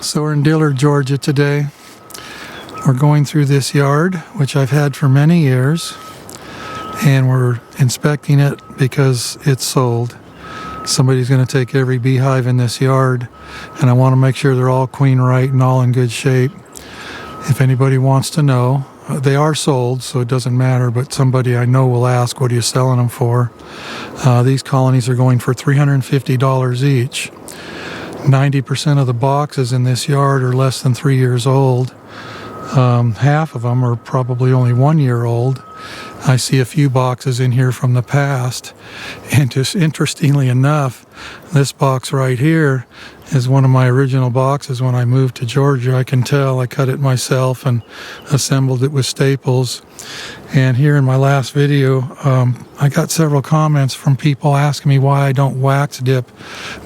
So we're in Dillard, Georgia today. We're going through this yard, which I've had for many years, and we're inspecting it because it's sold. Somebody's going to take every beehive in this yard, and I want to make sure they're all queen right and all in good shape. If anybody wants to know, they are sold, so it doesn't matter, but somebody I know will ask, what are you selling them for? These colonies are going for $350 each. 90% of the boxes in this yard are less than 3 years old. Half of them are probably only 1 year old. I see a few boxes in here from the past, and just interestingly enough, this box right here is one of my original boxes when I moved to Georgia. I can tell I cut it myself and assembled it with staples. And here in my last video, I got several comments from people asking me why I don't wax dip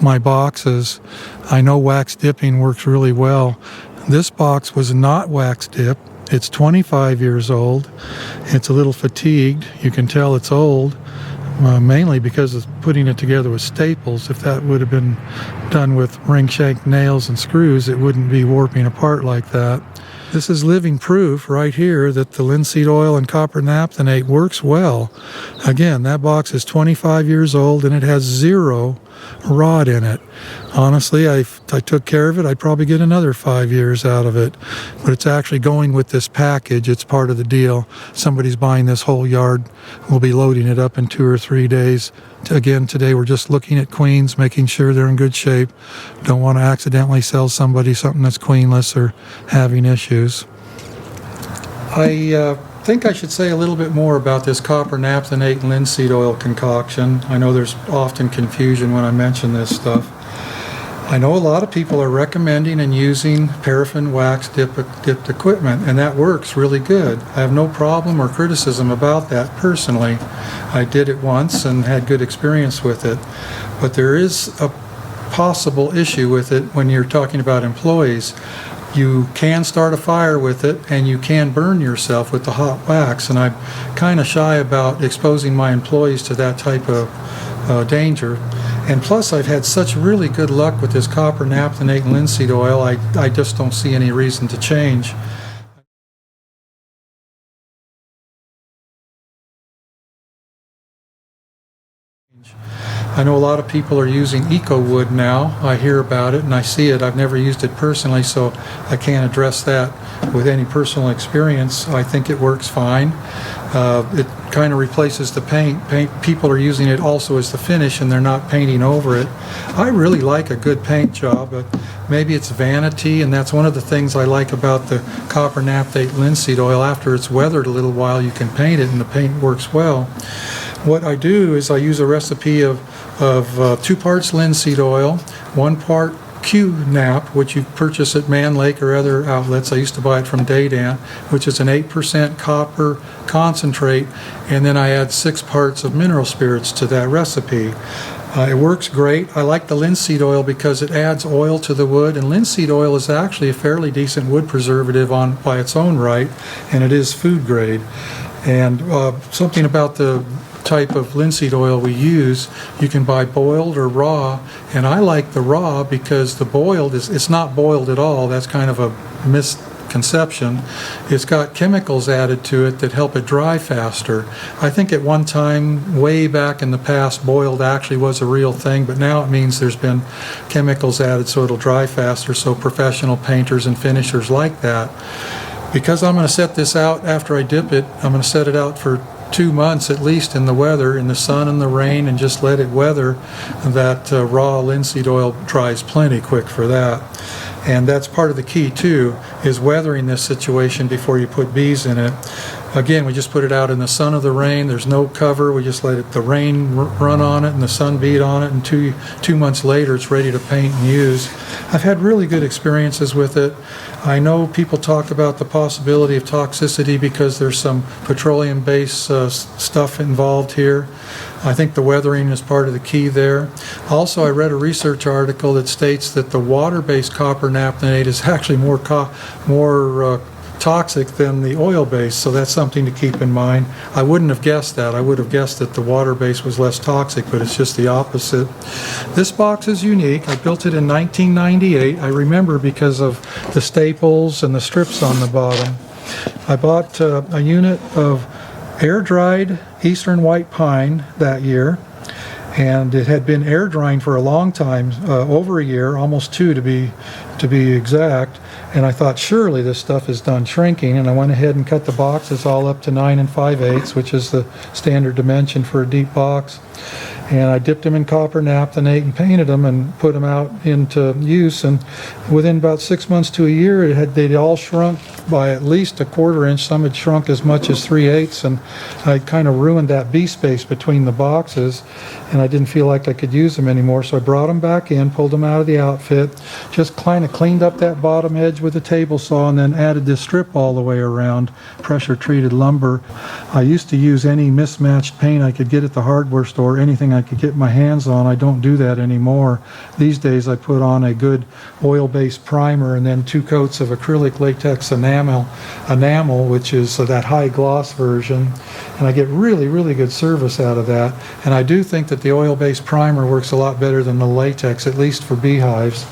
my boxes. I know wax dipping works really well. This box was not wax dipped. It's 25 years old. It's a little fatigued. You can tell it's old, mainly because of putting it together with staples. If that would have been done with ring shank nails and screws, it wouldn't be warping apart like that. This is living proof right here that the linseed oil and copper naphthenate works well. Again, that box is 25 years old and it has 0 rot in it. Honestly, if I took care of it, I'd probably get another 5 years out of it. But it's actually going with this package. It's part of the deal. Somebody's buying this whole yard. We'll be loading it up in 2 or 3 days. Again, today we're just looking at queens, making sure they're in good shape. Don't want to accidentally sell somebody something that's queenless or having issues. I think I should say a little bit more about this copper naphthenate and linseed oil concoction. I know there's often confusion when I mention this stuff. I know a lot of people are recommending and using paraffin wax dipped equipment, and that works really good. I have no problem or criticism about that personally. I did it once and had good experience with it. But there is a possible issue with it when you're talking about employees. You can start a fire with it, and you can burn yourself with the hot wax, and I'm kind of shy about exposing my employees to that type of danger. And plus, I've had such really good luck with this copper naphthenate and linseed oil, I just don't see any reason to change. I know a lot of people are using eco wood now. I hear about it and I see it. I've never used it personally, so I can't address that with any personal experience. I think it works fine. It kind of replaces the paint. People are using it also as the finish, and they're not painting over it. I really like a good paint job, but maybe it's vanity, and that's one of the things I like about the copper naphthenate linseed oil. After it's weathered a little while, you can paint it, and the paint works well. What I do is I use a recipe of 2 parts linseed oil, 1 part Q-Nap, which you purchase at Man Lake or other outlets. I used to buy it from Dadan, which is an 8% copper concentrate, and then I add 6 parts of mineral spirits to that recipe. It works great. I like the linseed oil because it adds oil to the wood, and linseed oil is actually a fairly decent wood preservative by its own right, and it is food grade. And something about the type of linseed oil we use, you can buy boiled or raw, and I like the raw because the boiled it's not boiled at all. That's kind of a misconception. It's got chemicals added to it that help it dry faster. I think at one time, way back in the past, boiled actually was a real thing, but now it means there's been chemicals added so it'll dry faster, so professional painters and finishers like that. Because I'm going to set this out after I dip it, I'm going to set it out for 2 months at least in the weather, in the sun and the rain, and just let it weather. That raw linseed oil dries plenty quick for that. And that's part of the key too, is weathering this situation before you put bees in it. Again, we just put it out in the sun or the rain. There's no cover. We just let the rain run on it and the sun beat on it, and two months later it's ready to paint and use. I've had really good experiences with it. I know people talk about the possibility of toxicity because there's some petroleum-based stuff involved here. I think the weathering is part of the key there. Also, I read a research article that states that the water-based copper naphthenate is actually more toxic than the oil-based, so that's something to keep in mind. I wouldn't have guessed that. I would have guessed that the water-based was less toxic, but it's just the opposite. This box is unique. I built it in 1998. I remember because of the staples and the strips on the bottom. I bought a unit of air-dried eastern white pine that year, and it had been air drying for a long time, over a year, almost 2 to be exact. And I thought, surely this stuff is done shrinking, and I went ahead and cut the boxes all up to 9 5/8, which is the standard dimension for a deep box. And I dipped them in copper naphthenate and painted them and put them out into use. And within about 6 months to a year, they'd all shrunk by at least a 1/4 inch. Some had shrunk as much as 3/8, and I kind of ruined that bee space between the boxes, and I didn't feel like I could use them anymore. So I brought them back in, pulled them out of the outfit, just kind of cleaned up that bottom edge with a table saw, and then added this strip all the way around, pressure treated lumber. I used to use any mismatched paint I could get at the hardware store, anything I could get my hands on. I don't do that anymore. These days I put on a good oil-based primer and then 2 coats of acrylic latex enamel, which is that high gloss version, and I get really, really good service out of that. And I do think that the oil-based primer works a lot better than the latex, at least for beehives.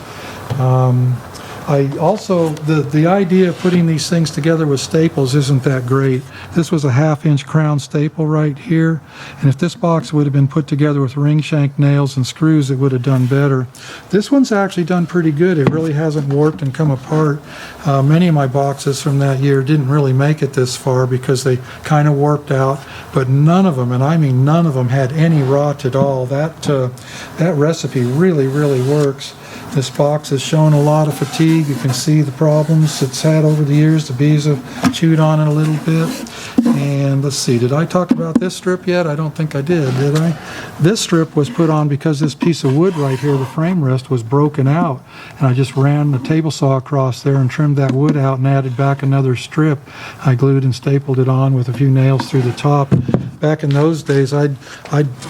I also, the idea of putting these things together with staples isn't that great. This was a 1/2 inch crown staple right here, and if this box would have been put together with ring shank nails and screws, it would have done better. This one's actually done pretty good. It really hasn't warped and come apart. Many of my boxes from that year didn't really make it this far because they kind of warped out, but none of them, and I mean none of them, had any rot at all. That recipe really, really works. This box has shown a lot of fatigue. You can see the problems it's had over the years. The bees have chewed on it a little bit. And let's see, did I talk about this strip yet? I don't think I did I? This strip was put on because this piece of wood right here, the frame rest, was broken out. And I just ran the table saw across there and trimmed that wood out and added back another strip. I glued and stapled it on with a few nails through the top. Back in those days, I'd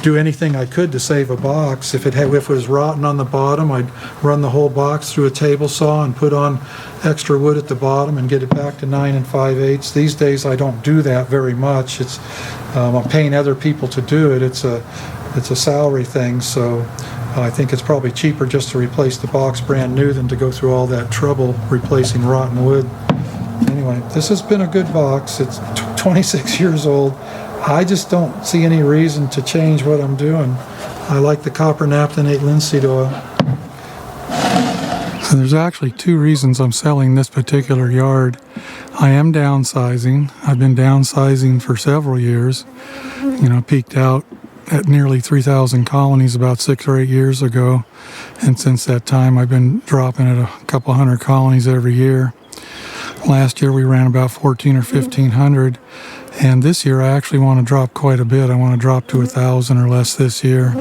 do anything I could to save a box. If it was rotten on the bottom, I'd run the whole box through a table saw and put on extra wood at the bottom and get it back to 9 5/8. These days, I don't do that very much. I'm paying other people to do it. It's a salary thing, so I think it's probably cheaper just to replace the box brand new than to go through all that trouble replacing rotten wood. Anyway, this has been a good box. It's 26 years old. I just don't see any reason to change what I'm doing. I like the copper naphthenate linseed oil. So there's actually 2 reasons I'm selling this particular yard. I am downsizing. I've been downsizing for several years. Peaked out at nearly 3,000 colonies about 6 or 8 years ago. And since that time, I've been dropping at a couple hundred colonies every year. Last year, we ran about 1,400 or 1,500. And this year, I actually want to drop quite a bit. I want to drop to 1,000 or less this year.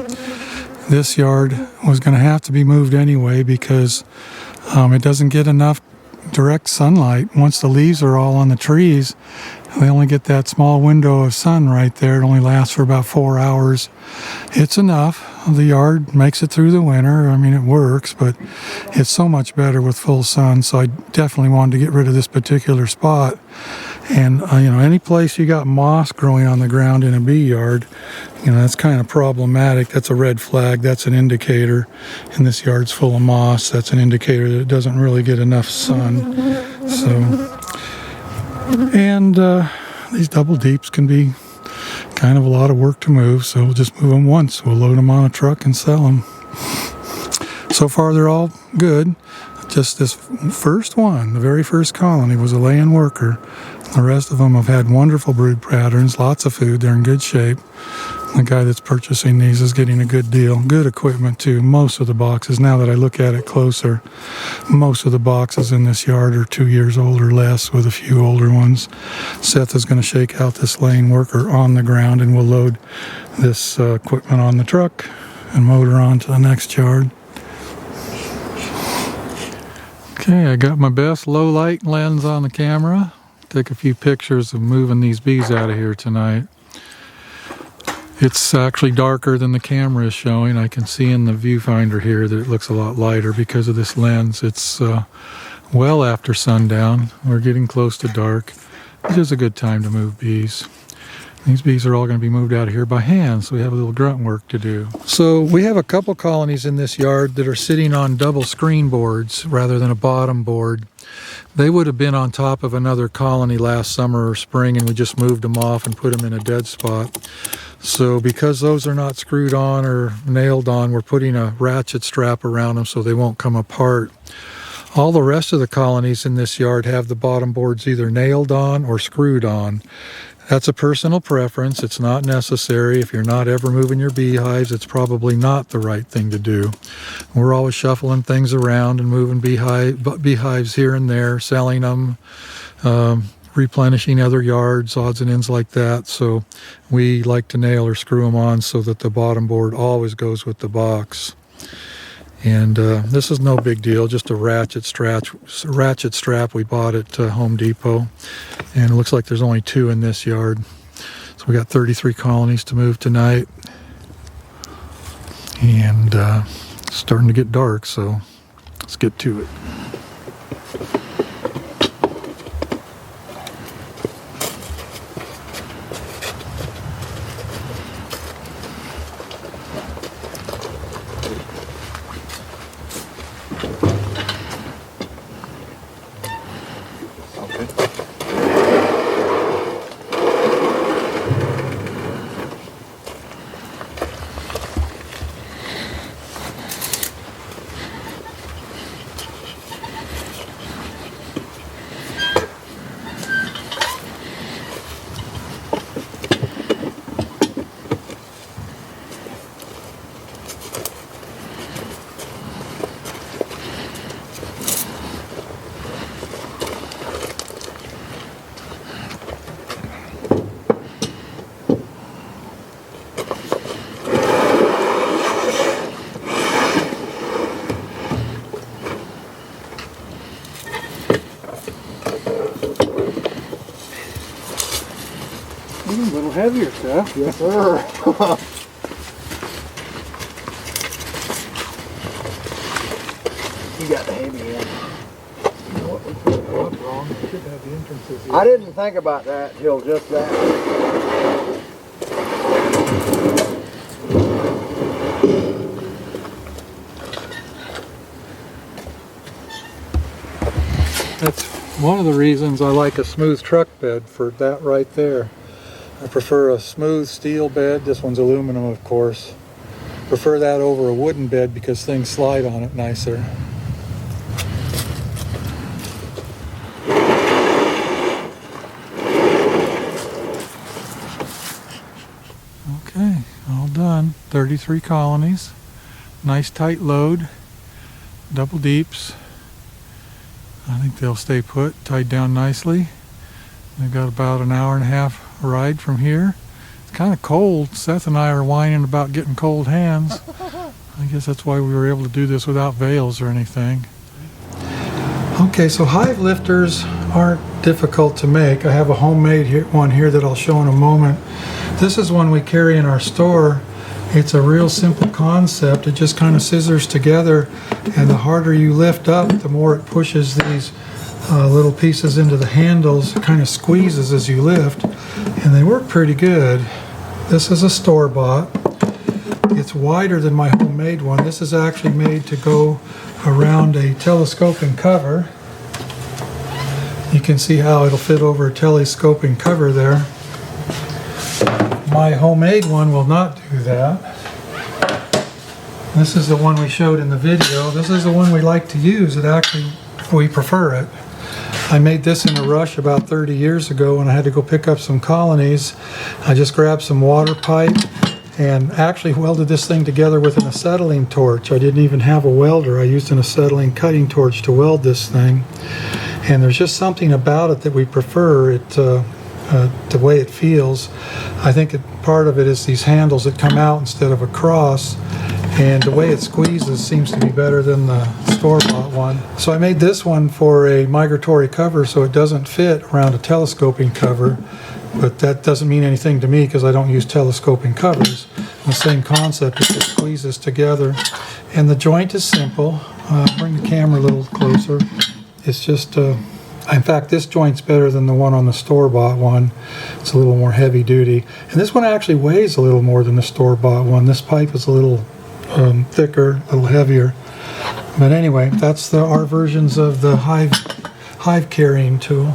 This yard was going to have to be moved anyway because it doesn't get enough direct sunlight. Once the leaves are all on the trees, they only get that small window of sun right there. It only lasts for about 4 hours. It's enough. The yard makes it through the winter. I mean, it works, but it's so much better with full sun. So I definitely wanted to get rid of this particular spot. And, any place you got moss growing on the ground in a bee yard, that's kind of problematic. That's a red flag. That's an indicator. And this yard's full of moss. That's an indicator that it doesn't really get enough sun. And these double deeps can be kind of a lot of work to move, so we'll just move them once. We'll load them on a truck and sell them. So far, they're all good. Just this first one, the very first colony, was a laying worker. The rest of them have had wonderful brood patterns, lots of food. They're in good shape. The guy that's purchasing these is getting a good deal. Good equipment, too. Most of the boxes, now that I look at it closer, most of the boxes in this yard are 2 years old or less, with a few older ones. Seth is going to shake out this laying worker on the ground, and we'll load this equipment on the truck and motor on to the next yard. Okay, I got my best low light lens on the camera. Take a few pictures of moving these bees out of here tonight. It's actually darker than the camera is showing. I can see in the viewfinder here that it looks a lot lighter because of this lens. It's well after sundown. We're getting close to dark, which is a good time to move bees. These bees are all going to be moved out of here by hand, so we have a little grunt work to do. So we have a couple colonies in this yard that are sitting on double screen boards rather than a bottom board. They would have been on top of another colony last summer or spring, and we just moved them off and put them in a dead spot. So because those are not screwed on or nailed on, we're putting a ratchet strap around them so they won't come apart. All the rest of the colonies in this yard have the bottom boards either nailed on or screwed on. That's a personal preference. It's not necessary. If you're not ever moving your beehives, it's probably not the right thing to do. We're always shuffling things around and moving beehives here and there, selling them, replenishing other yards, odds and ends like that. So we like to nail or screw them on so that the bottom board always goes with the box. And this is no big deal, just a ratchet strap we bought at Home Depot. And it looks like there's only 2 in this yard. So we got 33 colonies to move tonight. And it's starting to get dark, so let's get to it. A little heavier stuff. Yes, sir. You got the heavy end. You know what, we put it up wrong. We should have the entrances here. I didn't think about that till just that. That's one of the reasons I like a smooth truck bed, for that right there. I prefer a smooth steel bed. This one's aluminum, of course. Prefer that over a wooden bed because things slide on it nicer. Okay, all done. 33 colonies. Nice tight load. Double deeps. I think they'll stay put, tied down nicely. They've got about an hour and a half ride from here. It's kind of cold. Seth and I are whining about getting cold hands. I guess that's why we were able to do this without veils or anything. Okay, so hive lifters aren't difficult to make. I have a homemade one here that I'll show in a moment. This is one we carry in our store. It's a real simple concept. It just kind of scissors together, and the harder you lift up, the more it pushes these little pieces into the handles. It kind of squeezes as you lift, and they work pretty good. This is a store-bought. It's wider than my homemade one. This is actually made to go around a telescoping cover. You can see how it'll fit over a telescoping cover there. My homemade one will not do that. This is the one we showed in the video. This is the one we like to use. We prefer it. I made this in a rush about 30 years ago when I had to go pick up some colonies. I just grabbed some water pipe and actually welded this thing together with an acetylene torch. I didn't even have a welder. I used an acetylene cutting torch to weld this thing. And there's just something about it that we prefer. The way it feels. I think part of it is these handles that come out instead of across, and the way it squeezes seems to be better than the store-bought one. So I made this one for a migratory cover so it doesn't fit around a telescoping cover, but that doesn't mean anything to me because I don't use telescoping covers. The same concept, it just squeezes together. And the joint is simple. Bring the camera a little closer. It's just, in fact, this joint's better than the one on the store-bought one. It's a little more heavy duty. And this one actually weighs a little more than the store-bought one. This pipe is a little thicker, a little heavier. But anyway, that's our versions of the Hive carrying tool.